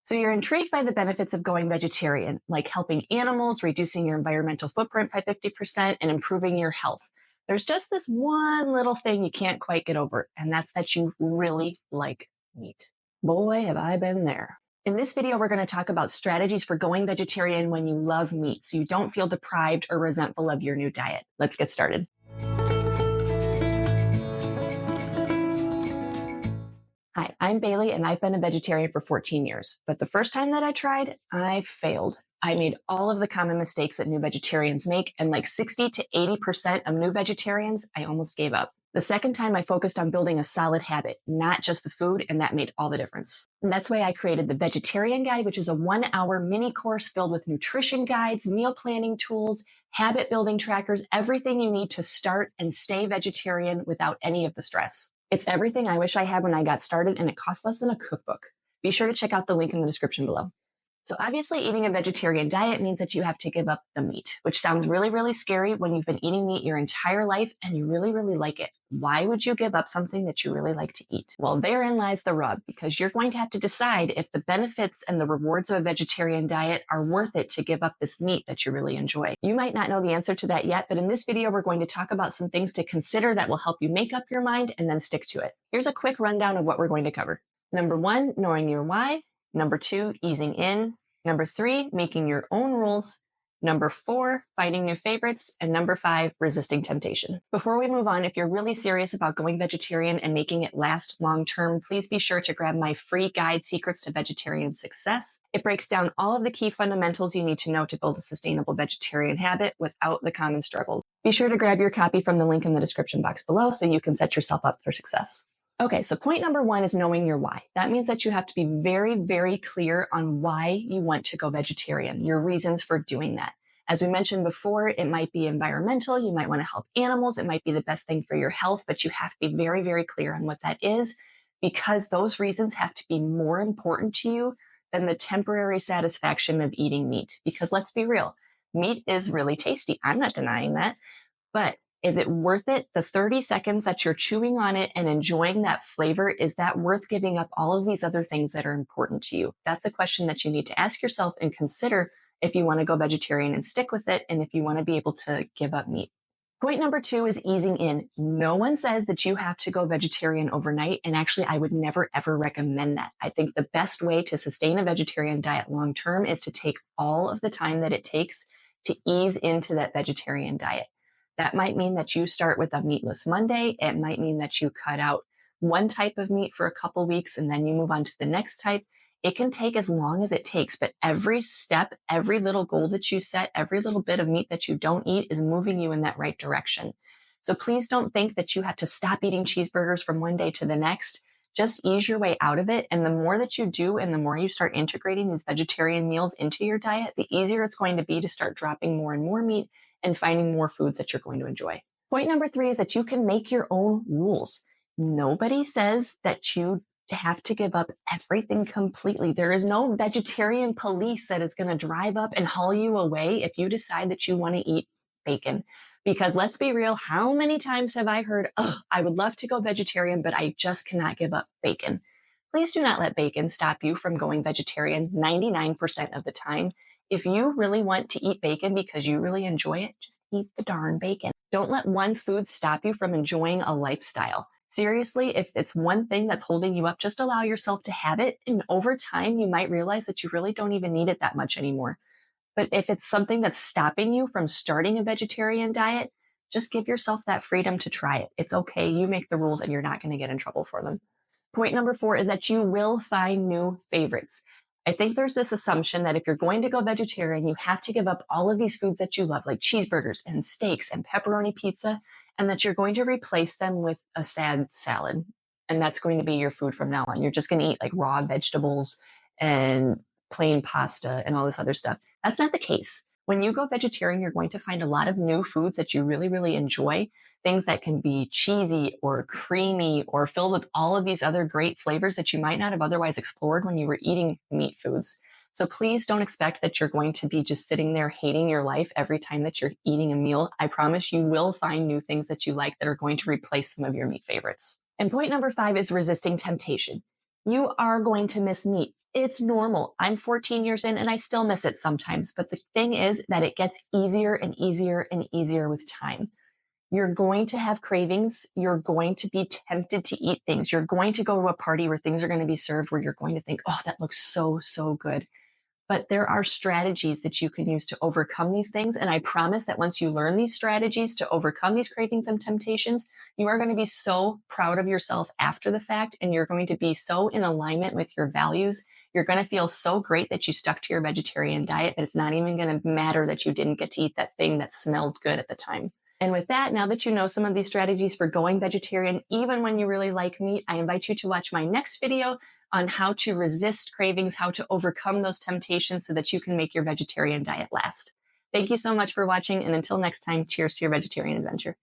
So you're intrigued by the benefits of going vegetarian, like helping animals, reducing your environmental footprint by 50%, and improving your health. There's just this one little thing you can't quite get over, and that's that you really like meat. Boy, have I been there. In this video, we're going to talk about strategies for going vegetarian when you love meat, so you don't feel deprived or resentful of your new diet. Let's get started. Hi, I'm Bailee, and I've been a vegetarian for 14 years. But the first time that I tried, I failed. I made all of the common mistakes that new vegetarians make, and like 60 to 80% of new vegetarians, I almost gave up. The second time, I focused on building a solid habit, not just the food, and that made all the difference. And that's why I created the Vegetarian Guide, which is a 1-hour mini course filled with nutrition guides, meal planning tools, habit building trackers, everything you need to start and stay vegetarian without any of the stress. It's everything I wish I had when I got started, and it costs less than a cookbook. Be sure to check out the link in the description below. So obviously eating a vegetarian diet means that you have to give up the meat, which sounds really, really scary when you've been eating meat your entire life and you really, really like it. Why would you give up something that you really like to eat? Well, therein lies the rub, because you're going to have to decide if the benefits and the rewards of a vegetarian diet are worth it to give up this meat that you really enjoy. You might not know the answer to that yet, but in this video, we're going to talk about some things to consider that will help you make up your mind and then stick to it. Here's a quick rundown of what we're going to cover. Number 1, knowing your why. Number 2, easing in. Number 3, making your own rules. Number 4, finding new favorites. And number 5, resisting temptation. Before we move on, if you're really serious about going vegetarian and making it last long-term, please be sure to grab my free guide, Secrets to Vegetarian Success. It breaks down all of the key fundamentals you need to know to build a sustainable vegetarian habit without the common struggles. Be sure to grab your copy from the link in the description box below so you can set yourself up for success. Okay, so point number 1 is knowing your why. That means that you have to be very, very clear on why you want to go vegetarian, your reasons for doing that. As we mentioned before, it might be environmental, you might want to help animals, it might be the best thing for your health, but you have to be very, very clear on what that is, because those reasons have to be more important to you than the temporary satisfaction of eating meat. Because let's be real, meat is really tasty. I'm not denying that, but is it worth it? The 30 seconds that you're chewing on it and enjoying that flavor, is that worth giving up all of these other things that are important to you? That's a question that you need to ask yourself and consider if you want to go vegetarian and stick with it, and if you want to be able to give up meat. Point number 2 is easing in. No one says that you have to go vegetarian overnight, and actually I would never ever recommend that. I think the best way to sustain a vegetarian diet long term is to take all of the time that it takes to ease into that vegetarian diet. That might mean that you start with a meatless Monday. It might mean that you cut out one type of meat for a couple weeks and then you move on to the next type. It can take as long as it takes, but every step, every little goal that you set, every little bit of meat that you don't eat is moving you in that right direction. So please don't think that you have to stop eating cheeseburgers from one day to the next. Just ease your way out of it. And the more that you do and the more you start integrating these vegetarian meals into your diet, the easier it's going to be to start dropping more and more meat and finding more foods that you're going to enjoy. Point number 3 is that you can make your own rules. Nobody says that you have to give up everything completely. There is no vegetarian police that is going to drive up and haul you away if you decide that you want to eat bacon. Because let's be real, how many times have I heard, oh, I would love to go vegetarian, but I just cannot give up bacon. Please do not let bacon stop you from going vegetarian 99% of the time. If you really want to eat bacon because you really enjoy it, just eat the darn bacon. Don't let one food stop you from enjoying a lifestyle. Seriously, if it's one thing that's holding you up, just allow yourself to have it. And over time, you might realize that you really don't even need it that much anymore. But if it's something that's stopping you from starting a vegetarian diet, just give yourself that freedom to try it. It's okay. You make the rules and you're not going to get in trouble for them. Point number 4 is that you will find new favorites. I think there's this assumption that if you're going to go vegetarian, you have to give up all of these foods that you love, like cheeseburgers and steaks and pepperoni pizza, and that you're going to replace them with a sad salad. And that's going to be your food from now on. You're just going to eat like raw vegetables and plain pasta and all this other stuff. That's not the case. When you go vegetarian, you're going to find a lot of new foods that you really, really enjoy. Things that can be cheesy or creamy or filled with all of these other great flavors that you might not have otherwise explored when you were eating meat foods. So please don't expect that you're going to be just sitting there hating your life every time that you're eating a meal. I promise you will find new things that you like that are going to replace some of your meat favorites. And point number 5 is resisting temptation. You are going to miss meat. It's normal. I'm 14 years in and I still miss it sometimes. But the thing is that it gets easier and easier and easier with time. You're going to have cravings. You're going to be tempted to eat things. You're going to go to a party where things are going to be served where you're going to think, oh, that looks so, so good. But there are strategies that you can use to overcome these things. And I promise that once you learn these strategies to overcome these cravings and temptations, you are going to be so proud of yourself after the fact. And you're going to be so in alignment with your values. You're going to feel so great that you stuck to your vegetarian diet that it's not even going to matter that you didn't get to eat that thing that smelled good at the time. And with that, now that you know some of these strategies for going vegetarian, even when you really like meat, I invite you to watch my next video on how to resist cravings, how to overcome those temptations so that you can make your vegetarian diet last. Thank you so much for watching. And until next time, cheers to your vegetarian adventure.